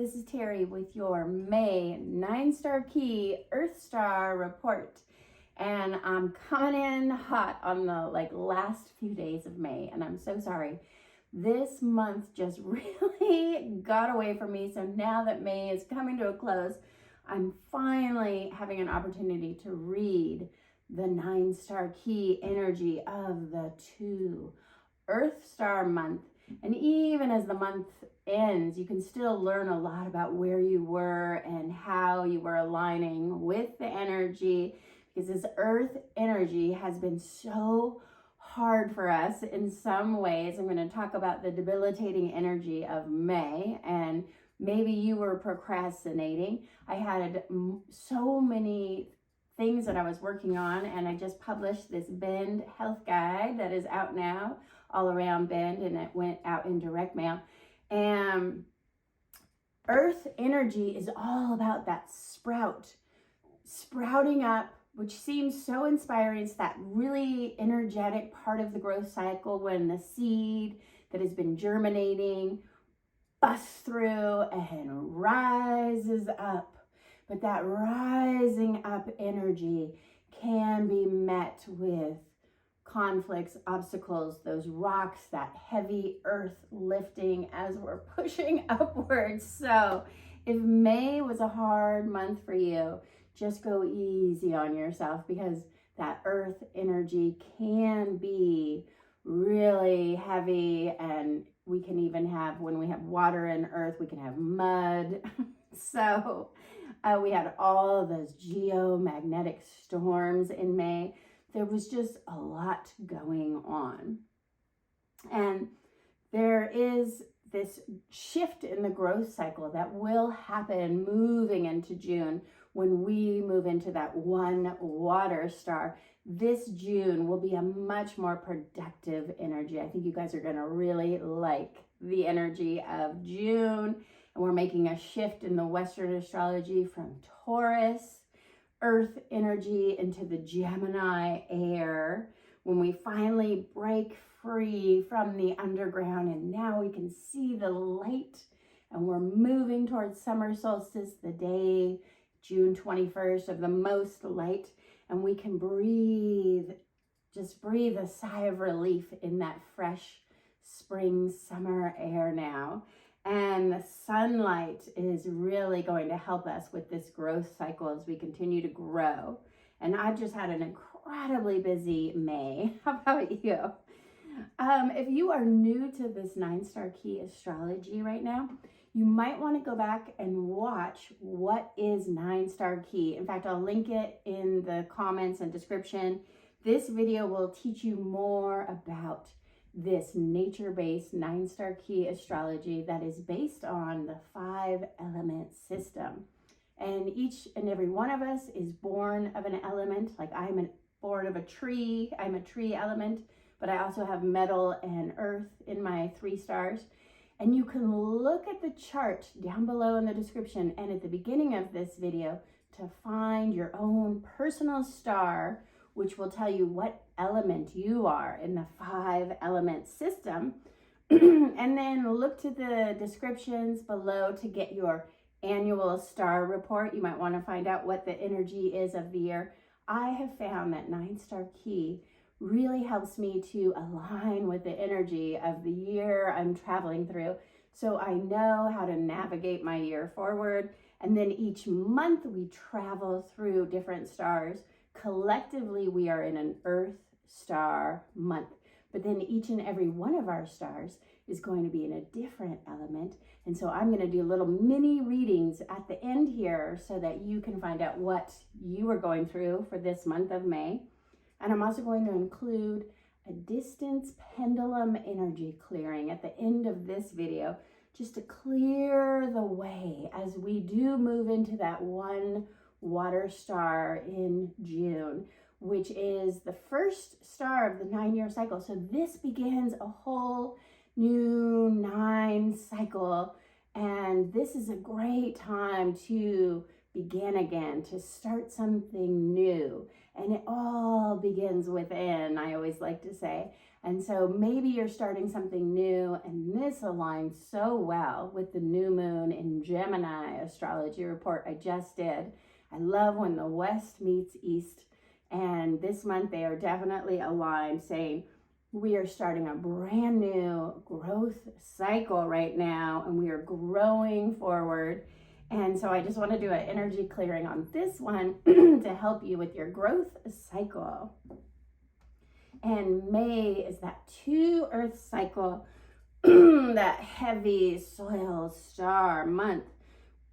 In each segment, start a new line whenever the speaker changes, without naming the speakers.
This is Terry with your May 9-star key Earth Star report. And I'm coming in hot on the last few days of May, and I'm so sorry. This month just really got away from me. So now that May is coming to a close, I'm finally having an opportunity to read the 9-star key energy of the 2 Earth Star month. And even as the month ends, you can still learn a lot about where you were and how you were aligning with the energy, because this Earth energy has been so hard for us in some ways. I'm going to talk about the debilitating energy of May, and maybe you were procrastinating. I had so many things that I was working on, and I just published this Bend health guide that is out now all around Bend, and it went out in direct mail. And Earth energy is all about that sprouting up, which seems so inspiring. It's that really energetic part of the growth cycle when the seed that has been germinating busts through and rises up. But that rising up energy can be met with conflicts, obstacles, those rocks, that heavy earth lifting as we're pushing upwards. So if May was a hard month for you, just go easy on yourself, because that earth energy can be really heavy, and we can even have, when we have water and earth, we can have mud. So we had all those geomagnetic storms in May. There was just a lot going on. And there is this shift in the growth cycle that will happen moving into June, when we move into that 1 water star. This June will be a much more productive energy. I think you guys are going to really like the energy of June. And we're making a shift in the Western astrology from Taurus earth energy into the Gemini air, when we finally break free from the underground and now we can see the light, and we're moving towards summer solstice, the day June 21st of the most light, and we can just breathe a sigh of relief in that fresh spring summer air now. And the sunlight is really going to help us with this growth cycle as we continue to grow. And I've just had an incredibly busy May. How about you? If you are new to this 9-star key astrology right now, you might want to go back and watch what is 9-star key. In fact, I'll link it in the comments and description. This video will teach you more about this nature-based 9-star key astrology that is based on the 5-element system. And each and every one of us is born of an element. Like I'm born of a tree. I'm a tree element, but I also have metal and earth in my 3 stars. And you can look at the chart down below in the description and at the beginning of this video to find your own personal star, which will tell you what element you are in the 5-element system. And then look to the descriptions below to get your annual star report. You might want to find out what the energy is of the year. I have found that 9-star key really helps me to align with the energy of the year I'm traveling through, so I know how to navigate my year forward. And then each month we travel through different stars. Collectively, we are in an Earth Star month, but then each and every one of our stars is going to be in a different element. And so I'm going to do little mini readings at the end here so that you can find out what you are going through for this month of May. And I'm also going to include a distance pendulum energy clearing at the end of this video, just to clear the way as we do move into that 1 water star in June, which is the first star of the 9-year cycle. So this begins a whole new 9 cycle, and this is a great time to begin again, to start something new. And it all begins within, I always like to say. And so maybe you're starting something new, and this aligns so well with the new moon in Gemini astrology report I just did. I love when the West meets East, and this month they are definitely aligned, saying we are starting a brand new growth cycle right now, and we are growing forward. And so I just want to do an energy clearing on this one to help you with your growth cycle. And May is that 2 Earth cycle, that heavy soil star month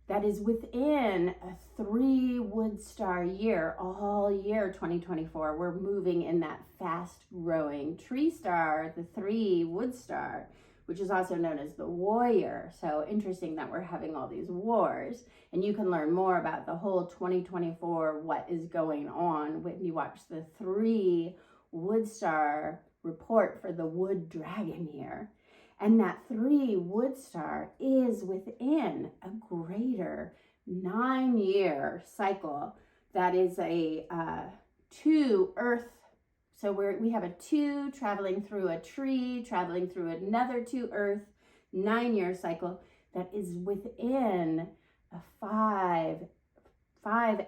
that is within a 3 wood star year. All year 2024, we're moving in that fast growing tree star, the 3 wood star, which is also known as the warrior. So interesting that we're having all these wars. And you can learn more about the whole 2024, what is going on, when you watch the 3 wood star report for the wood dragon year. And that 3 wood star is within a greater 9-year cycle that is a 2 earth. So we have a 2 traveling through a tree, traveling through another 2 earth, 9-year cycle that is within a 5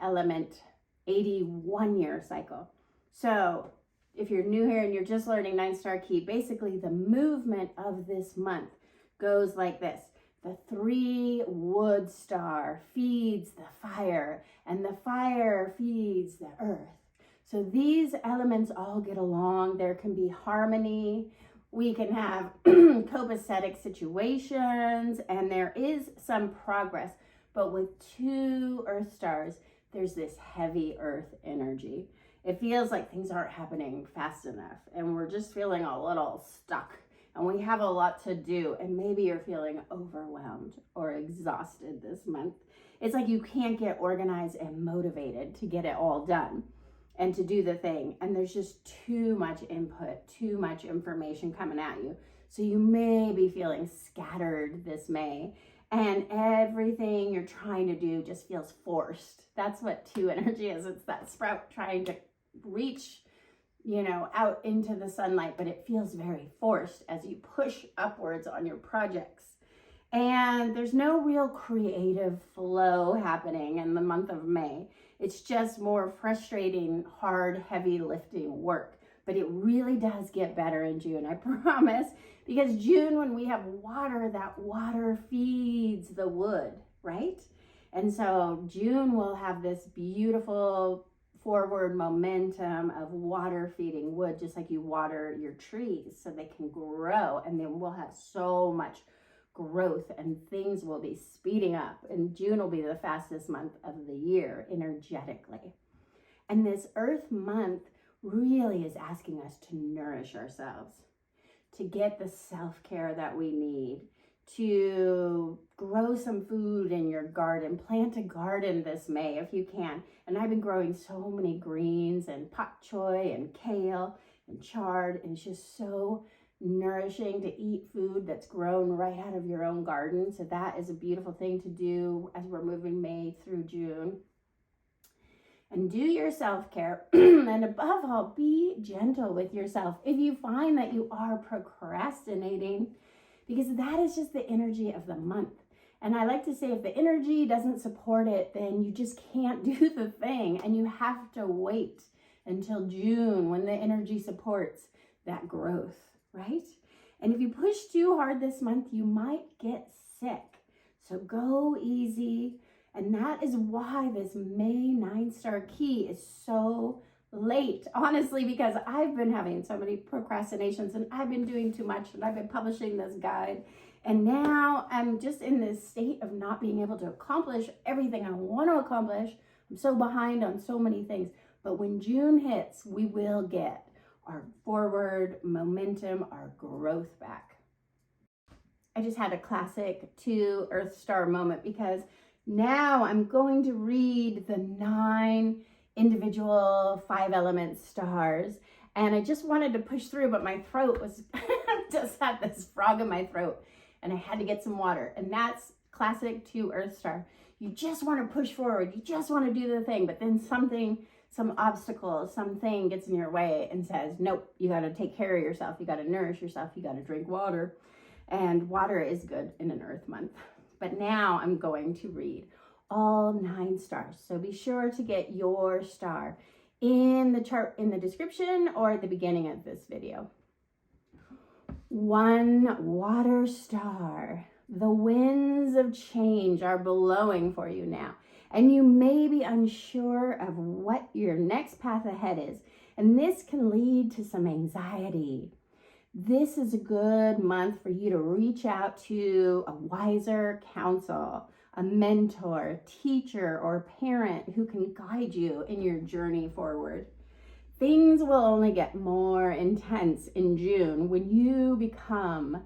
element 81-year cycle. So if you're new here and you're just learning 9-star key, basically the movement of this month goes like this. The 3 wood star feeds the fire, and the fire feeds the earth. So these elements all get along. There can be harmony. We can have copacetic situations, and there is some progress. But with 2 earth stars, there's this heavy earth energy. It feels like things aren't happening fast enough, and we're just feeling a little stuck, and we have a lot to do, and maybe you're feeling overwhelmed or exhausted this month. It's like you can't get organized and motivated to get it all done and to do the thing, and there's just too much input, too much information coming at you. So you may be feeling scattered this May, and everything you're trying to do just feels forced. That's what 2 energy is. It's that sprout trying to reach, out into the sunlight, but it feels very forced as you push upwards on your projects. And there's no real creative flow happening in the month of May. It's just more frustrating, hard, heavy lifting work. But it really does get better in June, I promise. Because June, when we have water, that water feeds the wood, right? And so June will have this beautiful forward momentum of water feeding wood, just like you water your trees so they can grow. And then we'll have so much growth, and things will be speeding up. And June will be the fastest month of the year energetically. And this Earth month really is asking us to nourish ourselves, to get the self-care that we need, to grow some food in your garden. Plant a garden this May if you can. And I've been growing so many greens and pak choi and kale and chard, and it's just so nourishing to eat food that's grown right out of your own garden. So that is a beautiful thing to do as we're moving May through June. And do your self-care, and above all, be gentle with yourself if you find that you are procrastinating, because that is just the energy of the month. And I like to say, if the energy doesn't support it, then you just can't do the thing, and you have to wait until June when the energy supports that growth, right? And if you push too hard this month, you might get sick. So go easy. And that is why this May 9-star key is so late, honestly, because I've been having so many procrastinations, and I've been doing too much, and I've been publishing this guide. And now I'm just in this state of not being able to accomplish everything I want to accomplish. I'm so behind on so many things. But when June hits, we will get our forward momentum, our growth back. I just had a classic 2 Earth Star moment, because now I'm going to read the 9 individual 5 element stars. And I just wanted to push through, but my throat was, just had this frog in my throat, and I had to get some water. And that's classic 2 Earth Star. You just want to push forward. You just want to do the thing, but then something some obstacle, something gets in your way and says, nope, you got to take care of yourself. You got to nourish yourself. You got to drink water. And water is good in an earth month. But now I'm going to read all 9 stars. So be sure to get your star in the chart in the description or at the beginning of this video. 1 water star. The winds of change are blowing for you now, and you may be unsure of what your next path ahead is, and this can lead to some anxiety. This is a good month for you to reach out to a wiser counsel, a mentor, teacher, or parent who can guide you in your journey forward. Things will only get more intense in June when you become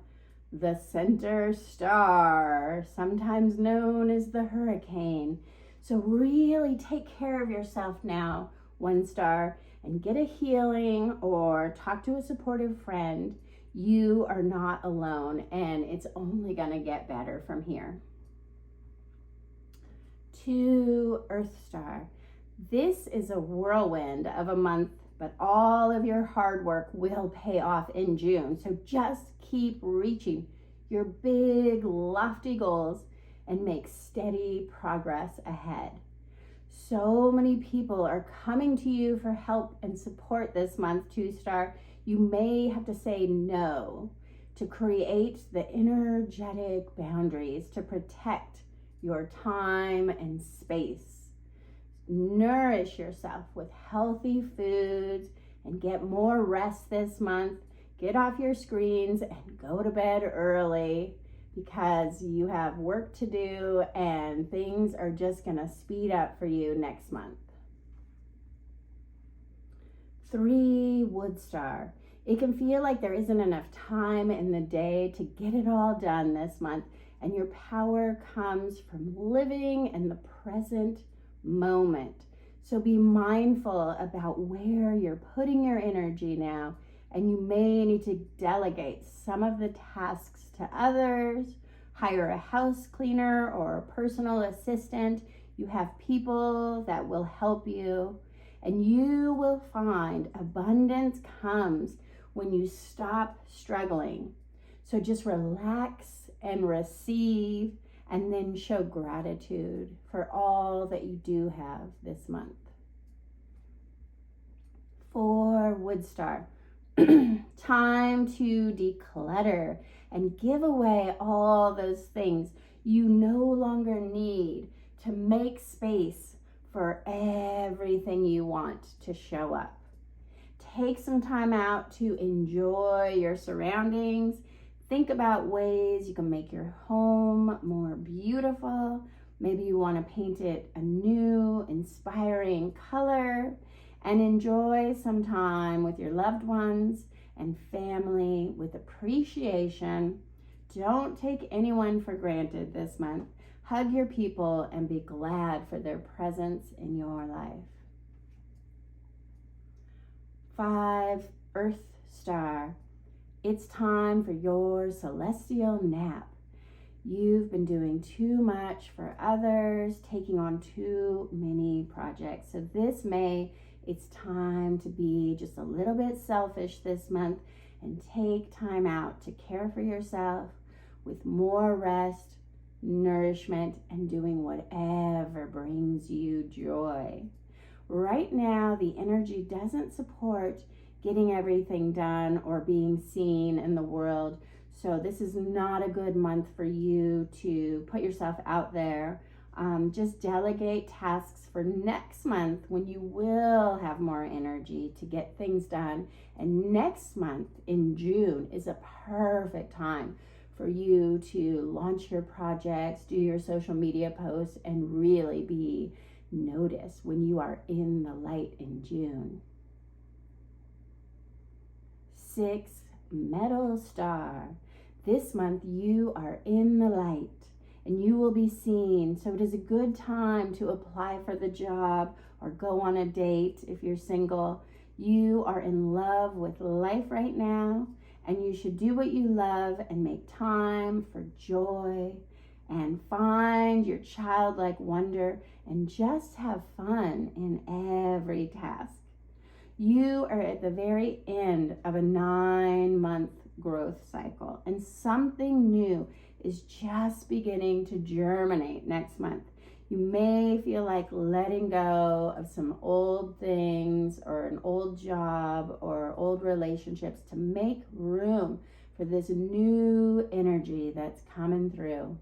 the center star, sometimes known as the hurricane. So really take care of yourself now, 1 star, and get a healing or talk to a supportive friend. You are not alone, and it's only going to get better from here. 2 earth star. This is a whirlwind of a month, but all of your hard work will pay off in June. So just keep reaching your big, lofty goals and make steady progress ahead. So many people are coming to you for help and support this month, 2 star. You may have to say no to create the energetic boundaries to protect your time and space. Nourish yourself with healthy foods and get more rest this month. Get off your screens and go to bed early because you have work to do and things are just going to speed up for you next month. 3 wood star. It can feel like there isn't enough time in the day to get it all done this month, and your power comes from living in the present moment. So be mindful about where you're putting your energy now, and you may need to delegate some of the tasks to others, hire a house cleaner or a personal assistant. You have people that will help you, and you will find abundance comes when you stop struggling. So just relax and receive, and then show gratitude for all that you do have this month. 4 wood star. Time to declutter and give away all those things you no longer need to make space for everything you want to show up. Take some time out to enjoy your surroundings. Think about ways you can make your home more beautiful. Maybe you want to paint it a new, inspiring color, and enjoy some time with your loved ones and family with appreciation. Don't take anyone for granted this month. Hug your people and be glad for their presence in your life. 5 earth star. It's time for your celestial nap. You've been doing too much for others, taking on too many projects. So this May, it's time to be just a little bit selfish this month and take time out to care for yourself with more rest, nourishment, and doing whatever brings you joy. Right now, the energy doesn't support getting everything done or being seen in the world. So this is not a good month for you to put yourself out there. Just delegate tasks for next month when you will have more energy to get things done. And next month in June is a perfect time for you to launch your projects, do your social media posts, and really be noticed when you are in the light in June. 6 metal star. This month you are in the light and you will be seen. So it is a good time to apply for the job or go on a date if you're single. You are in love with life right now, and you should do what you love and make time for joy and find your childlike wonder and just have fun in every task. You are at the very end of a 9-month growth cycle, and something new is just beginning to germinate next month. You may feel like letting go of some old things or an old job or old relationships to make room for this new energy that's coming through.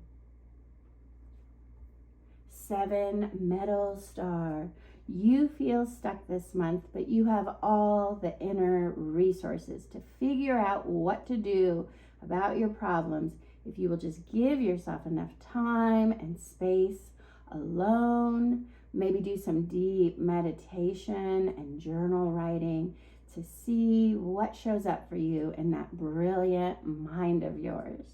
7, metal star. You feel stuck this month, but you have all the inner resources to figure out what to do about your problems if you will just give yourself enough time and space alone. Maybe do some deep meditation and journal writing to see what shows up for you in that brilliant mind of yours.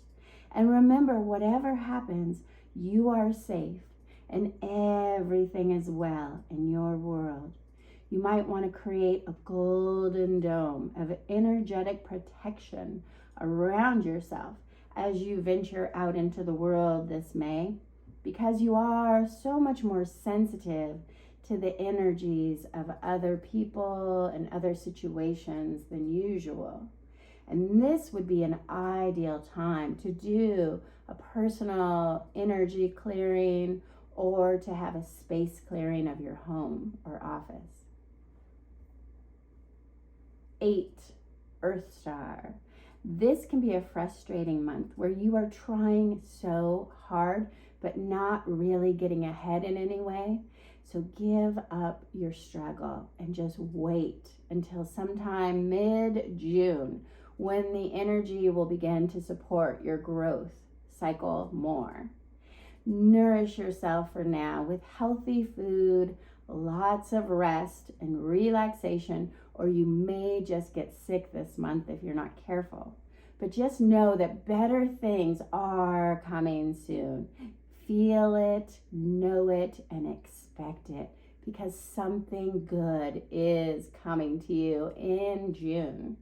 And remember, whatever happens, you are safe and everything is well in your world. You might want to create a golden dome of energetic protection around yourself as you venture out into the world this May, because you are so much more sensitive to the energies of other people and other situations than usual. And this would be an ideal time to do a personal energy clearing or to have a space clearing of your home or office. 8, Earth Star. This can be a frustrating month where you are trying so hard but not really getting ahead in any way. So give up your struggle and just wait until sometime mid-June when the energy will begin to support your growth cycle more. Nourish yourself for now with healthy food, lots of rest and relaxation, or you may just get sick this month if you're not careful. But just know that better things are coming soon. Feel it, know it, and expect it, because something good is coming to you in June.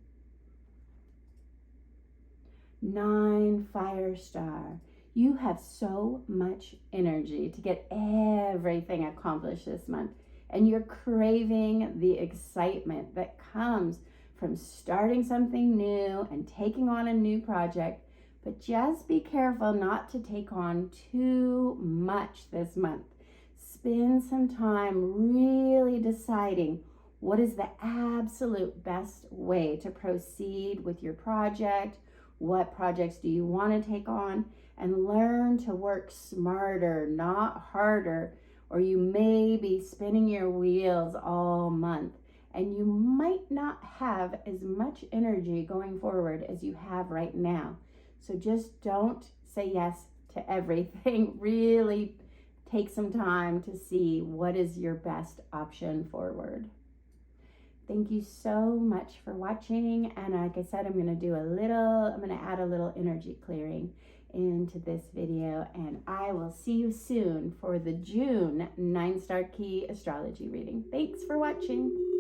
9, Fire Star. You have so much energy to get everything accomplished this month, and you're craving the excitement that comes from starting something new and taking on a new project. But just be careful not to take on too much this month. Spend some time really deciding what is the absolute best way to proceed with your project. What projects do you want to take on? And learn to work smarter, not harder, or you may be spinning your wheels all month and you might not have as much energy going forward as you have right now. So just don't say yes to everything. Really take some time to see what is your best option forward. Thank you so much for watching. And like I said, I'm going to add a little energy clearing into this video, and I will see you soon for the June 9-star key astrology reading. Thanks for watching.